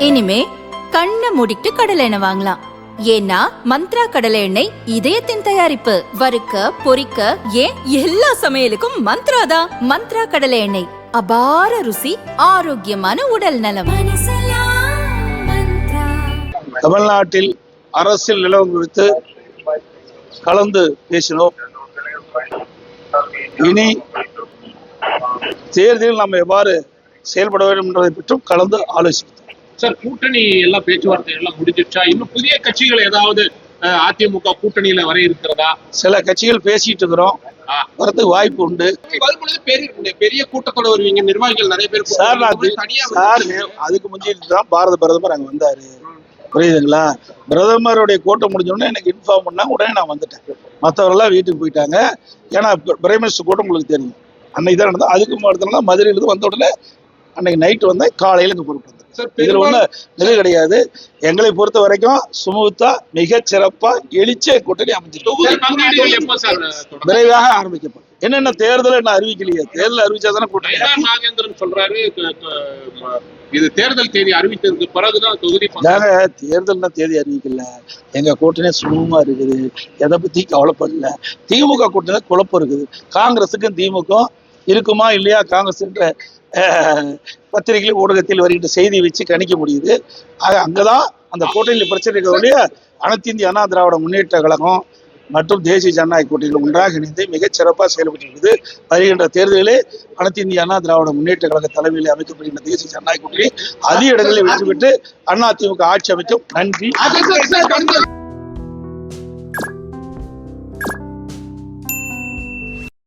இனிமே கண்ணை மூடிட்டு கடலை எண்ணெய் வாங்கலாம். ஏன்னா மந்த்ரா கடலை எண்ணெய் இதயத்தின் தயாரிப்பு. வறுக்க பொரிக்க ஏன் எல்லா சமையலுக்கும் மந்த்ரா தான். மந்த்ரா கடலை எண்ணெய், அபார ருசி, ஆரோக்கியமான உடல் நலம். தமிழ்நாட்டில் அரசியல் நிலவரம் குறித்து கலந்து பேசினோம். இனி தேர்தலில் நம்ம எவ்வாறு செயல்பட வேண்டும் என்பதை பற்றும் கலந்து ஆலோசித்தோம். சார், கூட்டணி எல்லாம் பேச்சுவார்த்தை எல்லாம் முடிஞ்சிருச்சா? இன்னும் புதிய கட்சிகள் ஏதாவது அதிமுக கூட்டணியில வர இருக்கிறதா? சில கட்சிகள் பேசிட்டு இருக்கிறோம், வரதுக்கு வாய்ப்பு உண்டு. பெரிய கூட்டத்தோட வருவீங்க, நிர்வாகிகள் நிறைய பேர் சார். அதுக்கு முந்தைய தான் பாரத பிரதமர் அங்க வந்தாரு, புரியுதுங்களா? பிரதமருடைய கூட்டம் முடிஞ்சோடனே எனக்கு இன்ஃபார்ம் பண்ணா உடனே நான் வந்துட்டேன். மற்றவரெல்லாம் வீட்டுக்கு போயிட்டாங்க. ஏன்னா பிரைம் மினிஸ்டர் கூட்டம் உங்களுக்கு தெரியும், அன்னைக்கு தான் நடந்தது. அதுக்கு அடுத்த மதுரையிலிருந்து வந்த உடனே அன்னைக்கு நைட்டு வந்தேன், காலையில இங்க பொறுப்பு. இதுல ஒண்ணு இது கிடையாது. எங்களை பொறுத்த வரைக்கும் சுமூகத்தா மிக சிறப்பா எழுச்சிய கூட்டணி அமைஞ்சிருக்கு. விரைவாக ஆரம்பிக்கப்படும். என்னென்ன தேர்தல் என்ன அறிவிக்கலையே, தேர்தல் அறிவிச்சாதானே கூட்டணி. நாகேந்திரன் சொல்றாரு இது தேர்தல் தேதி அறிவித்ததுக்கு பிறகுதான் தொகுதி. தேர்தல் தேதி அறிவிக்கல, எங்க கூட்டணி சுமூகமா இருக்குது, எதை பத்தி கவலைப்படல. திமுக கூட்டணி குழப்பம் இருக்குது. காங்கிரஸுக்கும் திமுக இருக்குமா இல்லையா? காங்கிரஸ் பத்திரிகையில் ஊடகத்தில் வருகின்ற செய்தி வச்சு கணிக்க முடியுது. அங்கதான் அந்த கூட்டணியில் பிரச்சனை இருக்கிற அனைத்து இந்திய அண்ணா திராவிட முன்னேற்ற கழகம் மற்றும் தேசிய ஜனநாயக கூட்டணியில் ஒன்றாக இணைந்து மிகச் சிறப்பாக செயல்பட்டு இருக்குது. வருகின்ற தேர்தலிலே அனைத்து இந்திய அண்ணா திராவிட முன்னேற்ற கழக தலைமையில் அமைக்கப்படுகின்ற தேசிய ஜனநாயக கூட்டணி அதிக இடங்களில் வெற்றி பெற்று அதிமுக ஆட்சி அமைக்கும். நன்றி.